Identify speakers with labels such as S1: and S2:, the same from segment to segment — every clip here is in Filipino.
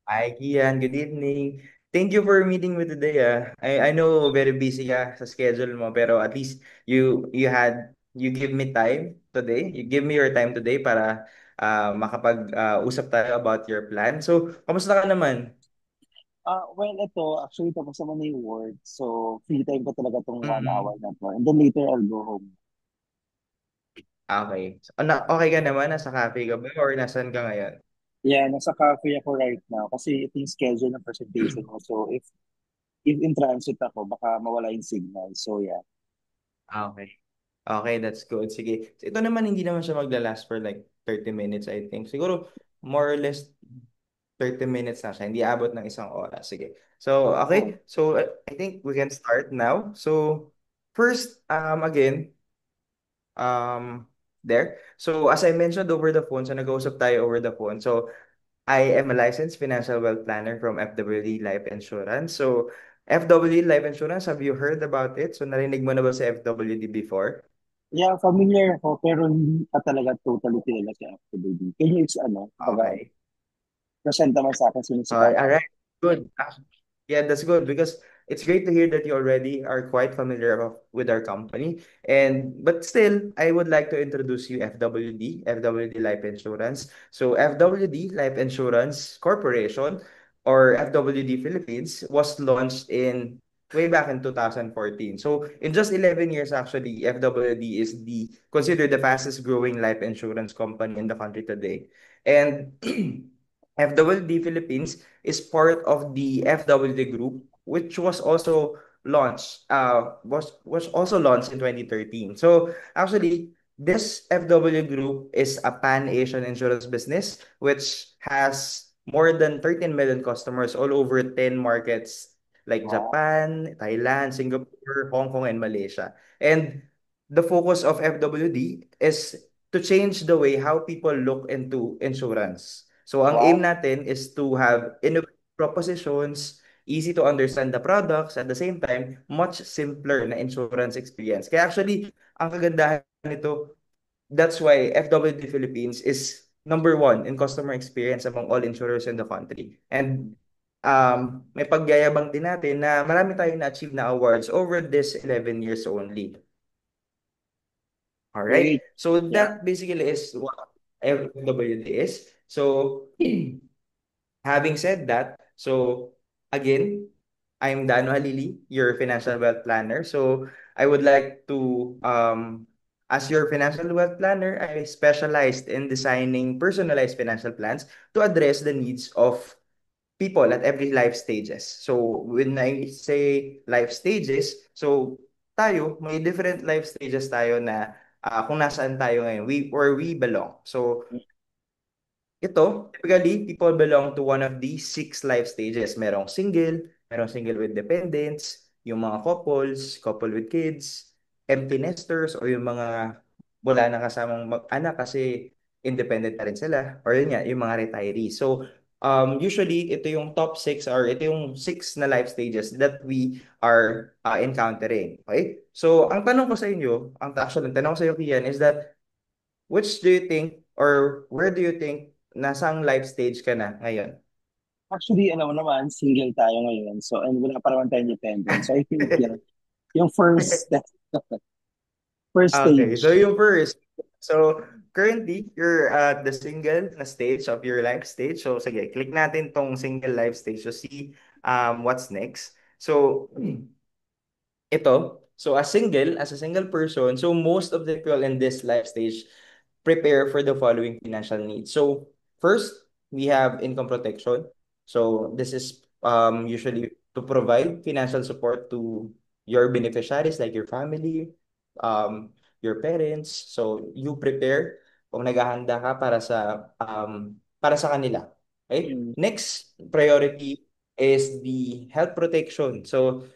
S1: Hi, Kian. Good evening. Thank you for meeting me today. I know very busy ka sa schedule mo, pero at least you give me time today. You give me your time today para makapag-usap tayo about your plan. So, kamusta ka naman?
S2: Well, ito, actually, tapos naman na yung work. So, free time ko talaga tong 1 hour
S1: Mm.
S2: na to. And then later, I'll go home.
S1: Okay. So, okay ka naman? Nasa cafe ka ba or nasan ka ngayon?
S2: Yeah, nasa cafe ako right now kasi ito yung schedule ng presentation mo. So, if in transit ako, baka mawala yung signal. So, yeah.
S1: Okay. Okay, that's good. Sige. So, ito naman hindi naman siya magla-last for like 30 minutes, I think. Siguro more or less 30 minutes na siya. Hindi abot ng isang oras. Sige. So,
S2: Oh,
S1: okay. So, I think we can start now. So, first, again, um, there. So, as I mentioned over the phone, so nag-uusap tayo over the phone. So, I am a licensed financial wealth planner from FWD Life Insurance. So, FWD Life Insurance, have you heard about it? So, narinig mo na ba sa FWD before?
S2: yeah, familiar ako, pero hindi pa talaga totally kilala sa FWD. Can you, baga,
S1: Okay.
S2: present naman sa akin sino si
S1: All
S2: company?
S1: right. Good. Yeah, that's good because it's great to hear that you already are quite familiar with our company. But still, I would like to introduce you FWD Life Insurance. So FWD Life Insurance Corporation or FWD Philippines was launched in way back in 2014. So in just 11 years actually, FWD is the considered the fastest growing life insurance company in the country today. And FWD Philippines is part of the FWD Group, which was also launched in 2013. So actually, this FW Group is a pan-Asian insurance business which has more than 13 million customers all over 10 markets like
S2: Wow.
S1: Japan, Thailand, Singapore, Hong Kong, and Malaysia. And the focus of FWD is to change the way how people look into insurance. So ang aim
S2: Wow.
S1: natin is to have innovative propositions, easy to understand the products, at the same time, much simpler na insurance experience. Kaya actually, ang kagandahan nito, that's why FWD Philippines is number one in customer experience among all insurers in the country. And may pagyayabang din natin na marami tayong na-achieve na awards over this 11 years only. All right.
S2: Great.
S1: So
S2: Yeah.
S1: that basically is what FWD is. So having said that, so again, I'm Dano Halili, your financial wealth planner. So I would like to, as your financial wealth planner, I specialized in designing personalized financial plans to address the needs of people at every life stages. So when I say life stages, so tayo, may different life stages tayo na kung nasaan tayo ngayon, where we belong. So ito, typically, people belong to one of these six life stages. Merong single with dependents, yung mga couples, couple with kids, empty nesters, o yung mga wala na kasamang anak kasi independent na rin sila, or yun nga, yung mga retirees. So, usually, ito yung top six or ito yung six na life stages that we are encountering. Okay? So, ang tanong ko sa inyo, ang tanong ko sa iyo, Kian, is that which do you think or where do you think nasang life stage ka na ngayon?
S2: Actually, alam mo naman, single tayo ngayon. So, and wala pa naman tayong dependent. So, I think yan, yung first step, first
S1: Okay, so
S2: stage.
S1: yung first. So currently, you're at the single na stage of your life stage. So sige, click natin tong single life stage to see what's next. So as a single person, so most of the people in this life stage prepare for the following financial needs. So first, we have income protection. So this is usually to provide financial support to your beneficiaries like your family, um, your parents. So you prepare kung naghahanda ka para sa kanila. Okay?
S2: Mm.
S1: Next priority is the health protection. So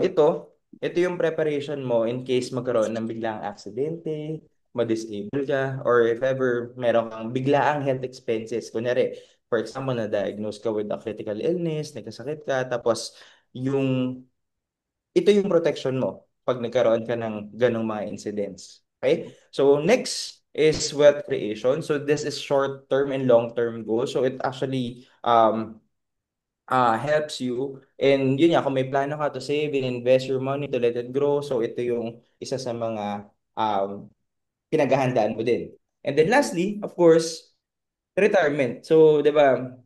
S1: ito yung preparation mo in case magkaroon ng biglang aksidente, ma-disable ka, or if ever meron kang biglaang health expenses. Kunyari, for example, na-diagnose ka with a critical illness, nagkasakit ka, tapos yung, ito yung protection mo pag nagkaroon ka ng ganong mga incidents. Okay? So, next is wealth creation. So, this is short-term and long-term goals. So, it actually helps you. And yun nga, kung may plano ka to save and invest your money to let it grow, so ito yung isa sa mga pinaghahandaan mo din. And then lastly, of course, retirement. So, di ba,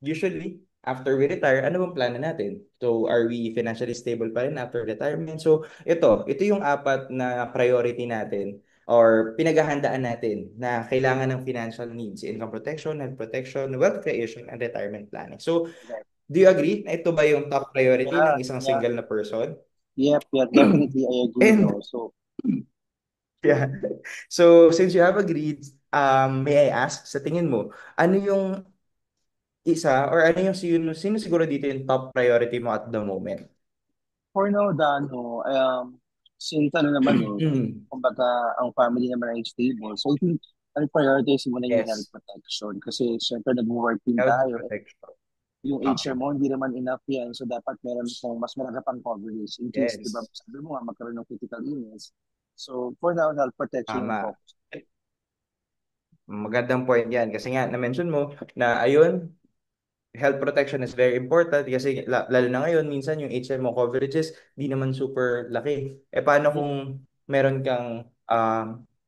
S1: usually, after we retire, ano bang plano natin? So, are we financially stable pa rin after retirement? So, ito yung apat na priority natin or pinaghahandaan natin na kailangan ng financial needs: income protection, health protection, wealth creation, and retirement planning. So, do you agree na ito ba yung top priority
S2: Yeah,
S1: ng isang
S2: yeah.
S1: single na person?
S2: Yep, yeah, definitely I agree,
S1: And
S2: no. So,
S1: yeah. So, since you have agreed, may I ask, sa tingin mo, ano yung isa or ano yung sino siguro dito yung top priority mo at the moment?
S2: for now, Dano, since ano naman eh,
S1: Mm.
S2: kumbaga, ang family naman ay stable. So, I think, ang prioritize mo na yung health
S1: Yes,
S2: protection. Kasi, syempre, nag-work din
S1: health
S2: tayo.
S1: protection.
S2: Yung
S1: Okay.
S2: HMO, hindi naman enough yan. So, dapat meron kang mas marami pang coverage in case, di ba,
S1: Yes,
S2: sabi mo nga, magkaroon ng critical illness. So, for now, health protection yung
S1: tama.
S2: focus.
S1: Magandang point yan. Kasi nga, na-mention mo na ayun, health protection is very important kasi lalo na ngayon, minsan yung HMO coverages, di naman super laki. Eh, paano kung meron kang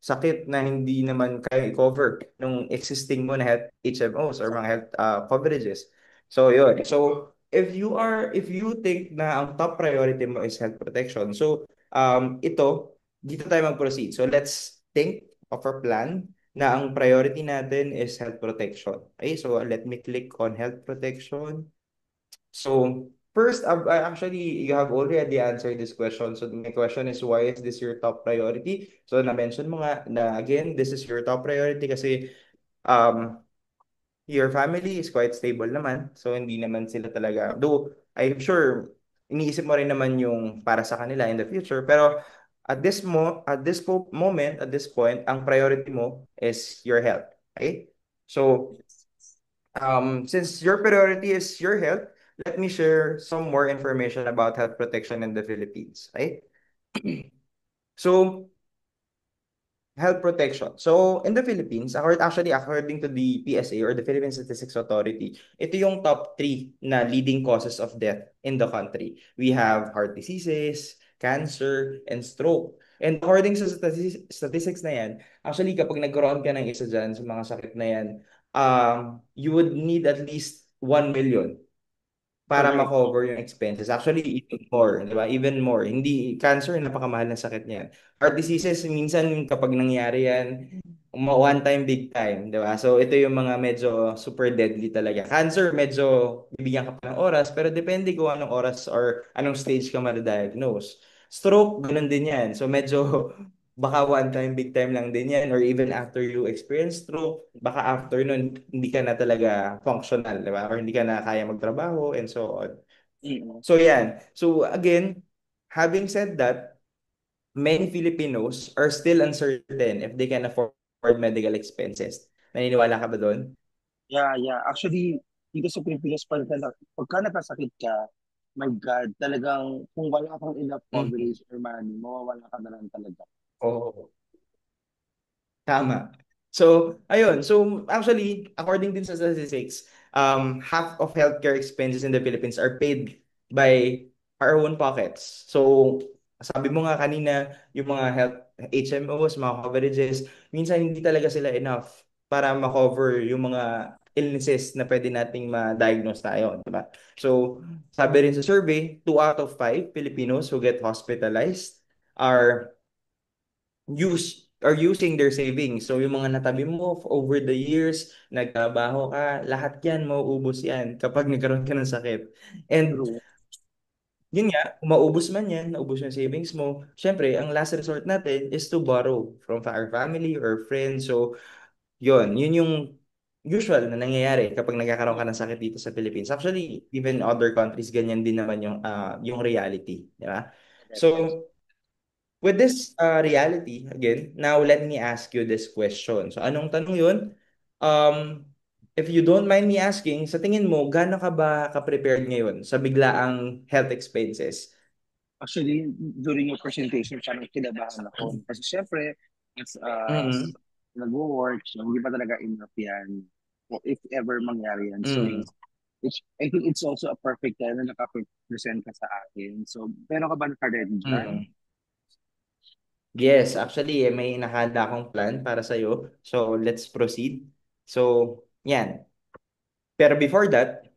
S1: sakit na hindi naman kaya i-cover nung existing mo na health HMOs or mga health coverages? So, yun. So, if you think na ang top priority mo is health protection, so, dito tayo mag-proceed. So, let's think of our plan na ang priority natin is health protection. Okay, so let me click on health protection. So first, actually, you have already answered this question. So my question is, why is this your top priority? So na-mention mo nga na again, this is your top priority kasi um, your family is quite stable naman. So hindi naman sila talaga, though I'm sure iniisip mo rin naman yung para sa kanila in the future, pero moment, at this point, ang priority mo is your health. Okay? So since your priority is your health, let me share some more information about health protection in the Philippines. Okay? So health protection. So, in the Philippines, according to the PSA or the Philippine Statistics Authority, ito yung top three na leading causes of death in the country. We have heart diseases, cancer, and stroke. And according sa statistics na yan, actually kapag nagkaroon ka ng isa dyan sa mga sakit na yan, you would need at least 1 million para
S2: Correct.
S1: ma-cover yung expenses. Actually, even more, di ba? Even more. Hindi, cancer, napakamahal ng sakit niyan. Heart diseases, minsan kapag nangyari yan, one time, big time, di ba? So, ito yung mga medyo super deadly talaga. Cancer, medyo bibigyan ka pa ng oras, pero depende kung anong oras or anong stage ka ma-diagnose. Stroke, ganun din yan. So, medyo baka one time, big time lang din yan. Or even after you experience stroke, baka after nun, hindi ka na talaga functional, di ba? Or hindi ka na kaya magtrabaho and so on.
S2: Mm-mm.
S1: So yan. So again, having said that, many Filipinos are still uncertain if they can afford medical expenses. Naniniwala ka ba doon?
S2: Yeah, yeah. Actually, dito sa Pilipinas, pagka nakasakit ka, my God, talagang kung wala kang enough
S1: Mhm.
S2: coverage or money, mawawala ka na lang talaga.
S1: Oo. Tama. So, ayun. So, actually, according din sa statistics, half of healthcare expenses in the Philippines are paid by our own pockets. So, sabi mo nga kanina, yung mga health HMOs, mga coverages, minsan hindi talaga sila enough para ma-cover yung mga illnesses na pwede nating ma-diagnose tayo, di ba? So, sabi rin sa survey, 2 out of 5 Filipinos who get hospitalized are are using their savings. So yung mga natabi mo over the years, nagtrabaho ka, lahat yan, mauubos yan kapag nagkaroon ka ng sakit. And
S2: True.
S1: yun nga, kung maubos man yan, naubos yung savings mo, syempre, ang last resort natin is to borrow from our family or friends. So yun yung usual na nangyayari kapag nagkakaroon ka ng sakit dito sa Philippines. Actually, even other countries, ganyan din naman yung reality. Di ba?
S2: Correct. Yes.
S1: So, with this reality, again, now let me ask you this question. So, anong tanong yun? If you don't mind me asking, sa tingin mo, gaano ka ba ka-prepared ngayon sa biglaang health expenses?
S2: Actually, during your presentation, parang kinabahan ako. Kasi syempre, as
S1: Mm-mm.
S2: nag-work, so hindi pa talaga enough yan. If ever mangyari yan. So,
S1: Mm.
S2: Which I think it's also a perfect time na nakapag-present ka sa akin. So, meron ka ba naka-ready dyan?
S1: Mm. Yes, actually, may nakahanda akong plan para sa'yo. So, let's proceed. So, yan. Pero before that,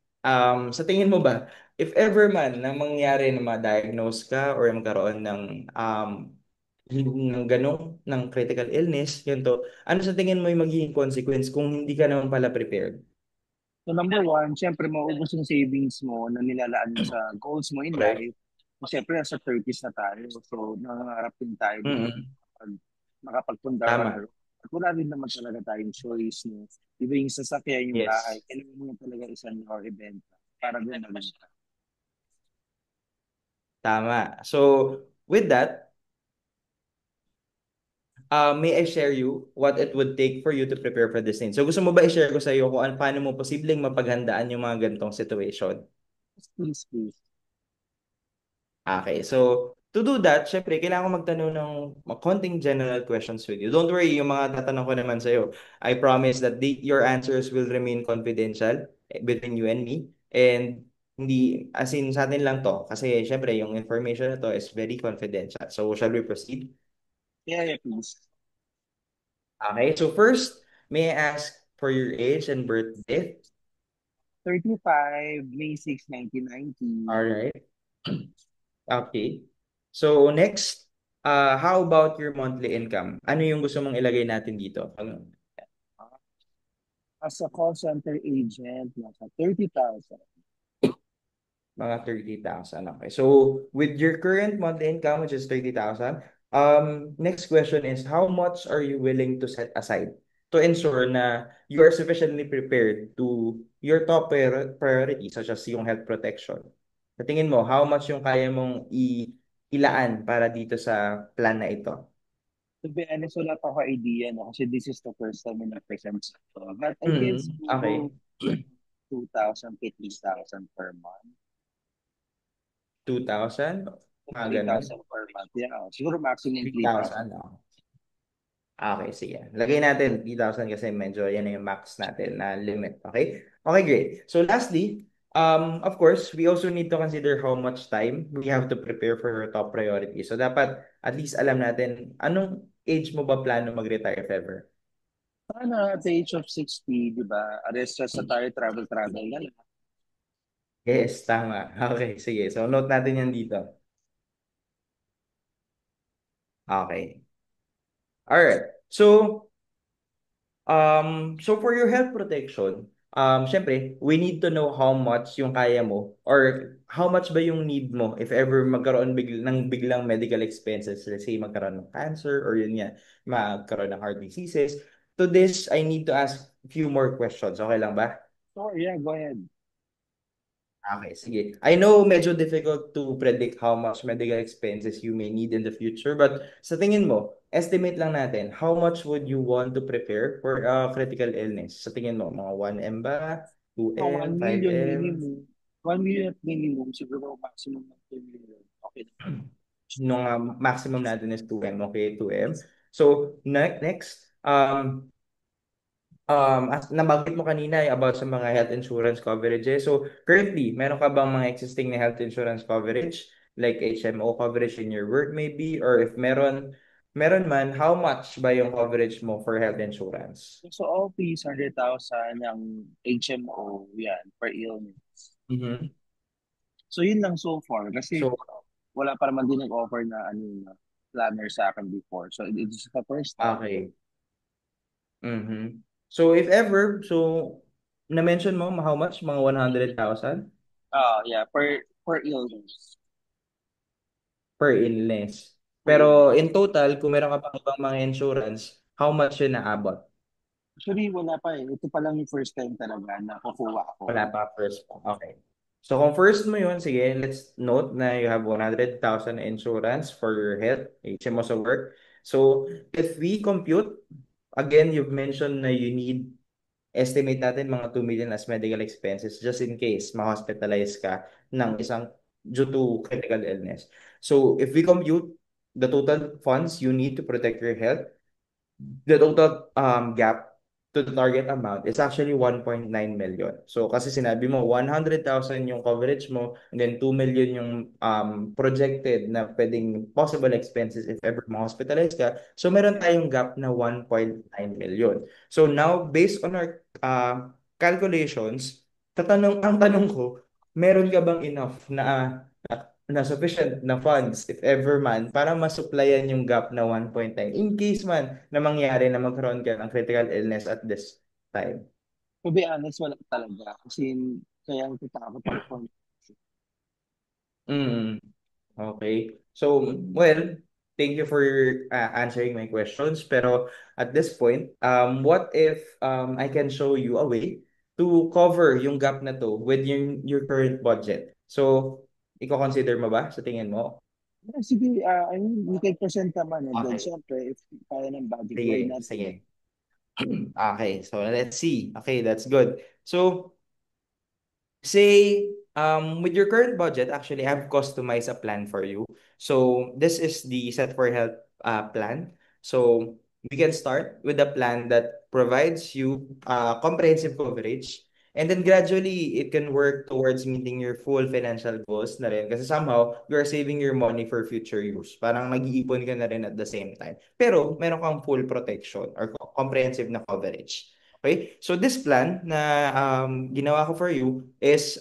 S1: sa tingin mo ba, if ever man na mangyari na ma-diagnose ka or magkaroon ng ganong, ng critical illness, yun to, ano sa tingin mo yung magiging consequence kung hindi ka naman pala prepared?
S2: So, number one, syempre, maubos yung savings mo na nilalaan mo sa goals mo in
S1: Correct?
S2: life. So, syempre, nasa 30s na tayo. So, nangangarap din tayo na
S1: Mm,
S2: makapagpundar on
S1: tama.
S2: our own. At wala din naman talaga tayong choice. No? Iba yung sasakyan, yung bahay.
S1: Yes.
S2: Kailangan mo talaga isang or event para din naman.
S1: Tama. So, with that, may I share you what it would take for you to prepare for this thing? So, gusto mo ba i-share ko sa iyo kung paano mo posibleng mapaghandaan yung mga ganitong situation?
S2: Please, please.
S1: Okay, so to do that, syempre, kailangan ko magtanong ng konting general questions with you. Don't worry, yung mga tatanong ko naman sa'yo, I promise that your answers will remain confidential between you and me. And hindi, as in, sa atin lang to. Kasi syempre, yung information na to is very confidential. So, shall we proceed?
S2: Yeah, yeah, please.
S1: Okay, so first, may I ask for your age and birth date?
S2: 35, May 6, 1990.
S1: All right. Okay. So next, how about your monthly income? Ano yung gusto mong ilagay natin dito?
S2: As a call center agent, nasa 30,000.
S1: Mga 30,000. Okay. So with your current monthly income, which is 30,000, next question is how much are you willing to set aside to ensure na you are sufficiently prepared to your top priority, such as yung health protection? Sa tingin mo, how much yung kaya mong ilaan para dito sa plan na ito?
S2: To be honest, wala pa ako idea, no? Kasi this is the first time na nag-present ito. But I guess
S1: Mm,
S2: siguro
S1: okay.
S2: 2,000 to 3,000 per month.
S1: 2,000? Mga ganun.
S2: 3,000 per month. Yeah, siguro maximum 3,000.
S1: 3,000, oh. Okay, sige. Lagay natin 3,000 kasi medyo yan na yung max natin na limit. Okay? Okay, great. So lastly, of course, we also need to consider how much time we have to prepare for our top priority. So dapat at least alam natin anong age mo ba plano mag-retire if ever?
S2: Sana at the age of 60, di ba? Arrest sa tayo, travel na lang.
S1: Yes, tama. Okay, sige. So note natin yan dito. Okay. Alright. So for your health protection, syempre, we need to know how much yung kaya mo or how much ba yung need mo if ever magkaroon ng biglang medical expenses. Let's say magkaroon ng cancer or yun nga, magkaroon ng heart diseases. To this, I need to ask a few more questions. Okay lang ba?
S2: Sure, yeah, go ahead.
S1: Okay, sige. I know medyo difficult to predict how much medical expenses you may need in the future, but sa tingin mo, estimate lang natin, how much would you want to prepare for a critical illness? Sa tingin mo, mga 1M ba?
S2: So
S1: 2M?
S2: 1 million
S1: 5M?
S2: minimum. 1 million at minimum, siguro maximum ng 2 million. Okay.
S1: Nung maximum natin is 2M, okay, 2M. So, next, nabanggit mo kanina about sa mga health insurance coverages. So, currently, meron ka bang mga existing na health insurance coverage? Like HMO coverage in your work maybe? Or if meron man, how much ba yung coverage mo for health insurance?
S2: So office, 100,000 ang HMO, yan, per illness.
S1: Mhm.
S2: So yun lang so far. Kasi
S1: So,
S2: wala pa naman din nag-offer na planner sa akin before. So it's the first time.
S1: okay. Mhm. So, if ever, so, na-mention mo how much? Mga 100,000
S2: Yeah, per illness.
S1: per illness.
S2: Per
S1: Pero
S2: illness.
S1: in total, kung meron ka pang ibang mga insurance, how much yun naabot?
S2: Actually, wala pa eh. Ito pa lang yung first time talaga na kukuha ako.
S1: Wala pa first pa. Okay. So kung first mo yun, sige, let's note na you have 100,000 insurance for your health, HMO sa work. So if we compute, again, you've mentioned na you need, estimate natin mga 2 million as medical expenses just in case ma-hospitalize ka ng isang due to critical illness. So if we compute the total funds you need to protect your health, the total gap to the target amount is actually 1.9 million. So kasi sinabi mo 100,000 yung coverage mo and then 2 million yung projected na pwedeng possible expenses if ever ma-hospitalize ka. So meron tayong gap na 1.9 million. So now based on our calculations, ang tanong ko, meron ka bang enough na sufficient na funds if ever man para masupplyan yung gap na 1.9 in case man na mangyari na magkaroon ka ng critical illness at this time.
S2: To be honest, wala talaga. Kasi kaya natatakot ako for
S1: Mm, okay. So, well, thank you for answering my questions. Pero at this point, what if I can show you a way to cover yung gap na to with your current budget? So, i-consider mo ba sa tingin mo?
S2: Sige, I mean, we can present naman. And then,
S1: Okay.
S2: syempre, if kaya ng budget, why
S1: Sige,
S2: not?
S1: sige. Okay, so let's see. Okay, that's good. So, say, with your current budget, actually, I've customized a plan for you. So this is the Set for Health plan. So we can start with a plan that provides you comprehensive coverage. And then gradually, it can work towards meeting your full financial goals na rin. Kasi somehow, you are saving your money for future use. Parang nag-iipon ka na rin at the same time. Pero, meron kang full protection or comprehensive na coverage. Okay? So this plan na ginawa ko for you is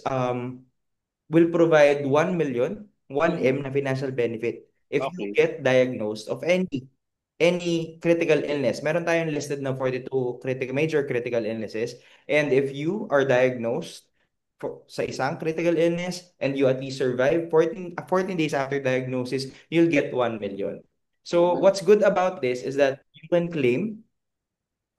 S1: will provide 1 million, 1M
S2: Mm-mm.
S1: na financial benefit if you
S2: Okay.
S1: get diagnosed of any critical illness. Meron tayong listed na 42 major critical illnesses, and if you are diagnosed sa isang critical illness and you at least survive 14 days after diagnosis, you'll get 1 million. So
S2: Mm-mm.
S1: what's good about this is that you can claim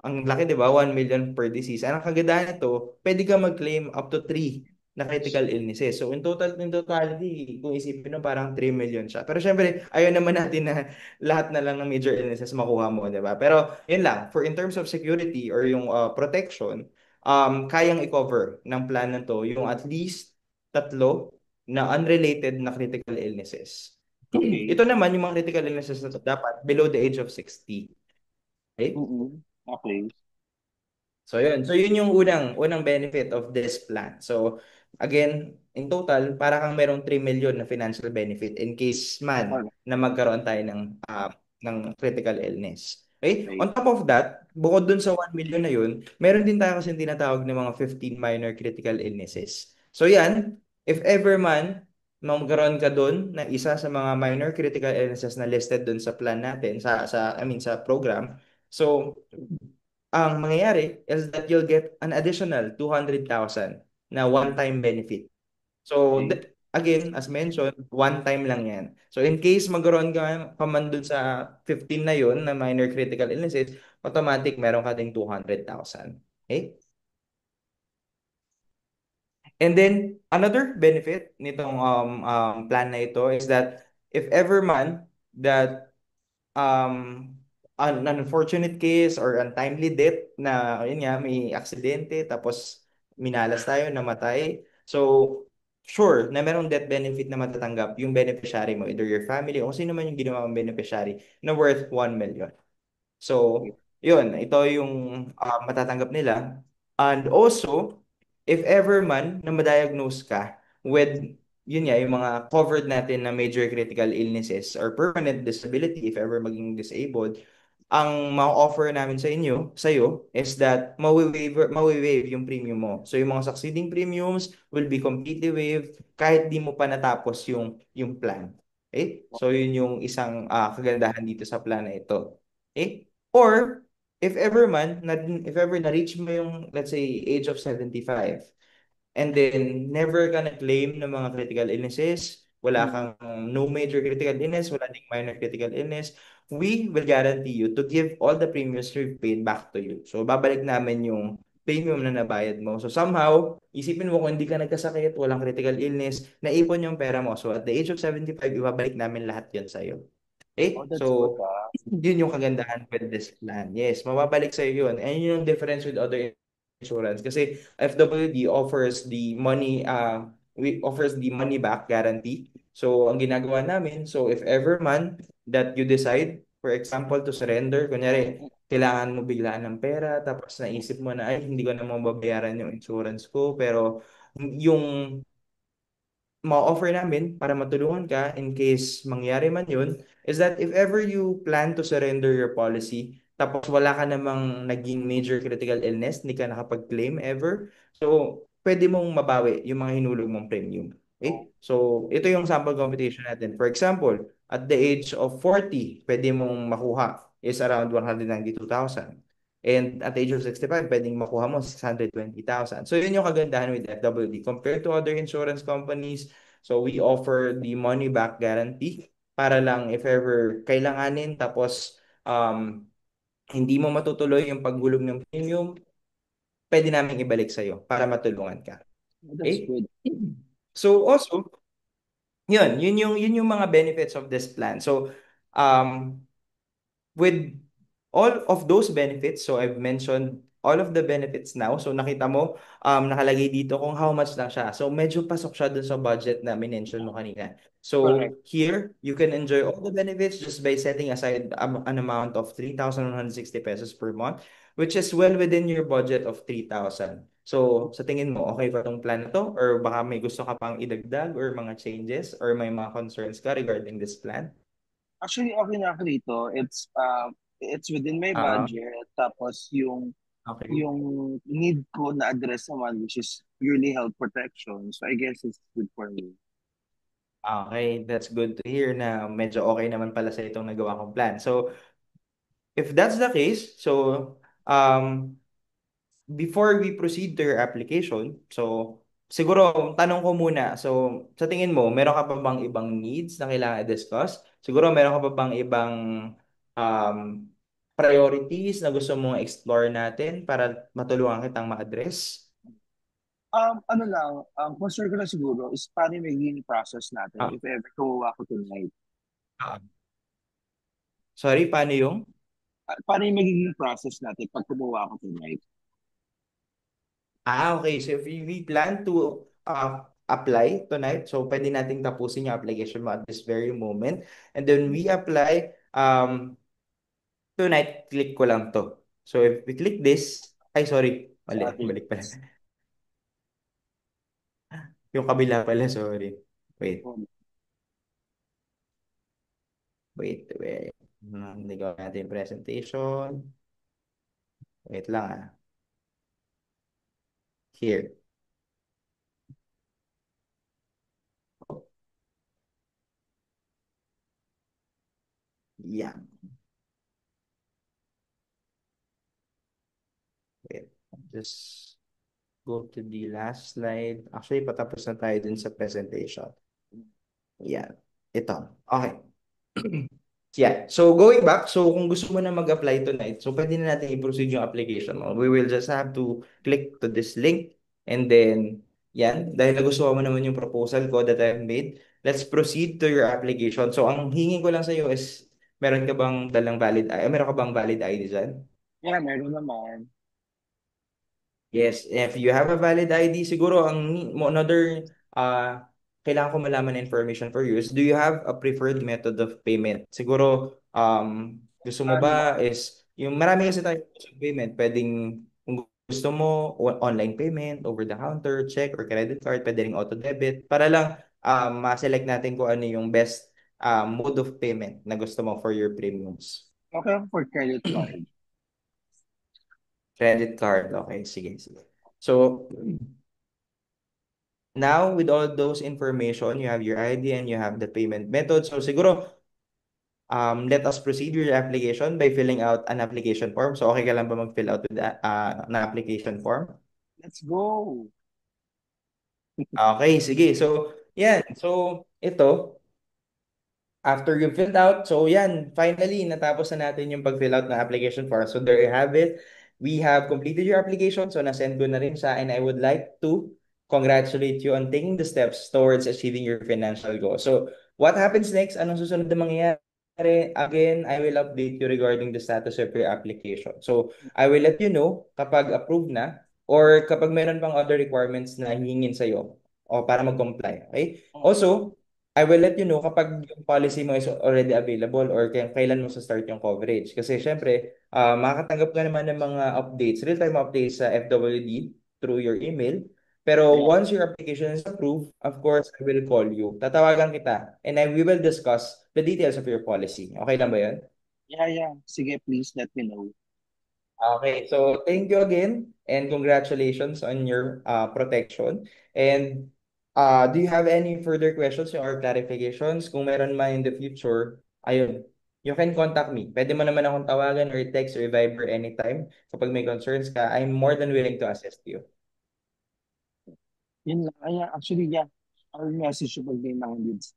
S1: ang laki, di ba? 1 million per disease. Ang kagandahan nito, pwede ka mag-claim up to 3 na critical illnesses. So, in totality, kung isipin mo, parang 3 million siya. Pero syempre, ayaw naman natin na lahat na lang ng major illnesses makuha mo, di ba? Pero, yun lang. In terms of security or yung protection, kayang i-cover ng plan na to yung at least tatlo na unrelated na critical illnesses.
S2: Okay.
S1: Ito naman, yung mga critical illnesses na to, dapat below the age of 60. Okay?
S2: Mm-mm. Okay.
S1: So yun. So yun yung unang benefit of this plan. So again, in total, para kang merong 3 million na financial benefit in case man
S2: Alright.
S1: na magkaroon tayo ng critical illness. Okay?
S2: Okay.
S1: On top of that, bukod dun sa 1 million na yun, meron din tayo kasi tinatawag ng mga 15 minor critical illnesses. So yan, if ever man magkaroon ka dun na isa sa mga minor critical illnesses na listed dun sa plan natin, sa program, so ang mangyayari is that you'll get an additional 200,000 na one-time benefit. So,
S2: Okay.
S1: again, as mentioned, one time lang yan. So, in case magkaroon ka man dun sa 15 na yun na minor critical illnesses, automatic meron ka ding 200,000. Okay? And then, another benefit nitong plan na ito is that if ever man that an unfortunate case or untimely death na yun nga may aksidente tapos minalas tayo, namatay. So, sure na merong death benefit na matatanggap yung beneficiary mo, either your family o kung sino man yung ginawa mong beneficiary na worth 1 million. So,
S2: Okay.
S1: yun, ito yung matatanggap nila. And also, if ever man na ma-diagnose ka with, yun nga, yung mga covered natin na major critical illnesses or permanent disability, if ever maging disabled, ang ma-offer namin sa iyo is that mawi-waive yung premium mo. So, yung mga succeeding premiums will be completely waived kahit di mo pa natapos yung plan. Okay? So, yun yung isang kagandahan dito sa plan na ito. Okay? Or, if ever na-reach mo yung, let's say, age of 75, and then never ka na-claim ng mga critical illnesses, wala
S2: Mm-mm.
S1: kang no major critical illness, wala ding minor critical illness, we will guarantee you to give all the premiums we've paid back to you. So, babalik namin yung premium na nabayad mo. So, somehow, isipin mo kung hindi ka nagkasakit, walang critical illness, naipon yung pera mo. So, at the age of 75, ibabalik namin lahat yun sa'yo.
S2: Oh,
S1: Okay?
S2: that's good,
S1: So,
S2: ah.
S1: yun yung kagandahan with this plan. Yes, mababalik sa'yo yun. And yun yung difference with other insurance. Kasi FWD offers the money back guarantee. So, ang ginagawa namin, so if ever man that you decide for example, to surrender. Kunyari, kailangan mo biglaan ng pera, tapos naisip mo na, ay, hindi ko na mababayaran yung insurance ko, pero yung ma-offer namin para matulungan ka in case mangyari man yun is that if ever you plan to surrender your policy tapos wala ka namang naging major critical illness, hindi ka nakapag-claim ever, so pwede mong mabawi yung mga hinulog mong premium. Okay? So ito yung sample computation natin. For example, at the age of 40, pwede mong makuha is around 192,000. And at the age of 65, pwedeng makuha mo 620,000. So yun yung kagandahan with FWD compared to other insurance companies. So we offer the money back guarantee para lang if ever kailanganin tapos hindi mo matutuloy yung paghulog ng premium, pwede namin ibalik sa'yo para matulungan ka.
S2: That's
S1: Okay?
S2: good.
S1: So also, yun yung mga benefits of this plan. So um with all of those benefits, so I've mentioned all of the benefits now. So nakita mo, nakalagay dito kung how much lang siya. So medyo pasok siya dun sa budget na minention mo kanina. So
S2: Correct.
S1: here, you can enjoy all the benefits just by setting aside an amount of 3,160 pesos per month, which is well within your budget of 3,000. So sa tingin mo, okay ba tong plan na to? Or baka may gusto ka pang idagdag or mga changes or may mga concerns ka regarding this plan?
S2: Actually, okay na ako dito. It's within my
S1: Ah,
S2: budget. Tapos
S1: okay.
S2: yung need ko na address naman, which is purely health protection. So I guess it's good for me.
S1: Okay, that's good to hear na medyo okay naman pala sa itong nagawa kong plan. So, if that's the case, so before we proceed to your application, so siguro tanong ko muna, so sa tingin mo, meron ka pa bang ibang needs na kailangan i-discuss? Siguro meron ka pa bang ibang um, priorities na gusto mong explore natin para matulungan kitang ma-address?
S2: Ano lang, concern ko lang siguro is paano yung magiging process natin
S1: Ah,
S2: if ever kumuha ko tonight.
S1: ah. Sorry, paano yung?
S2: Paano yung magiging process natin pag kumuha ko tonight?
S1: Okay. So if we plan to apply tonight, so pwede nating tapusin yung application mo at this very moment. And then we apply tonight, click ko lang to. So if we click this, ay sorry, mali,
S2: Sorry.
S1: balik pala. Yung kabila pala, sorry. Wait, wait. Hindi ko natin yung presentation. Wait lang ah. Here. Yan. Wait. Just go to the last slide. Actually, patapos na tayo dun sa presentation. Yan. Ito. Okay. Yeah. So going back, so kung gusto mo na mag-apply tonight, so pwede na natin i-proceed yung application mo. We will just have to click to this link and then yan, dahil nagustuhan mo naman yung proposal ko that I've made, let's proceed to your application. So ang hingin ko lang sa iyo is meron ka bang valid ID dyan?
S2: Yeah, meron naman.
S1: Yes, if you have a valid ID, siguro another kailangan ko malaman na information for you is do you have a preferred method of payment? Siguro gusto mo
S2: Ano ba?
S1: ba is yung marami kasi tayo payment, pwedeng kung gusto mo online payment, over the counter, check or credit card, pwede ring auto debit para lang ma-select natin kung ano yung best mode of payment na gusto mo for your premiums.
S2: Okay ako for credit card.
S1: Credit card, okay, sige, sige. So, now, with all those information, you have your ID and you have the payment method. So siguro, let us proceed with your application by filling out an application form. So okay ka lang ba mag-fill out with an application form?
S2: Let's go.
S1: Okay, sige. So, yan. So, ito, after you filled out, so yan, finally, natapos na natin yung pag-fill out ng application form. So there you have it. We have completed your application, so na-send ko na rin siya, and I would like to congratulate you on taking the steps towards achieving your financial goal. So what happens next? Anong susunod na mangyayari? Again, I will update you regarding the status of your application. So I will let you know kapag approved na or kapag meron pang other requirements na hihingin sa'yo o para mag-comply. Okay? Also, I will let you know kapag yung policy mo is already available or kailan mo sa start yung coverage. Kasi syempre, makakatanggap ka naman ng mga updates, real-time updates sa FWD through your email. Pero
S2: Yeah,
S1: once your application is approved, of course, I will call you. Tatawagan kita and then we will discuss the details of your policy. Okay lang ba yun?
S2: yeah, yeah. Sige, please let me know.
S1: Okay, so thank you again and congratulations on your protection. And do you have any further questions or clarifications? Kung meron man in the future, ayun, you can contact me. Pwede mo naman akong tawagan or text or Viber anytime. Kapag may concerns ka, I'm more than willing to assist you.
S2: Yun lang. Ay, actually, yeah. I'll message you pag may mga needs.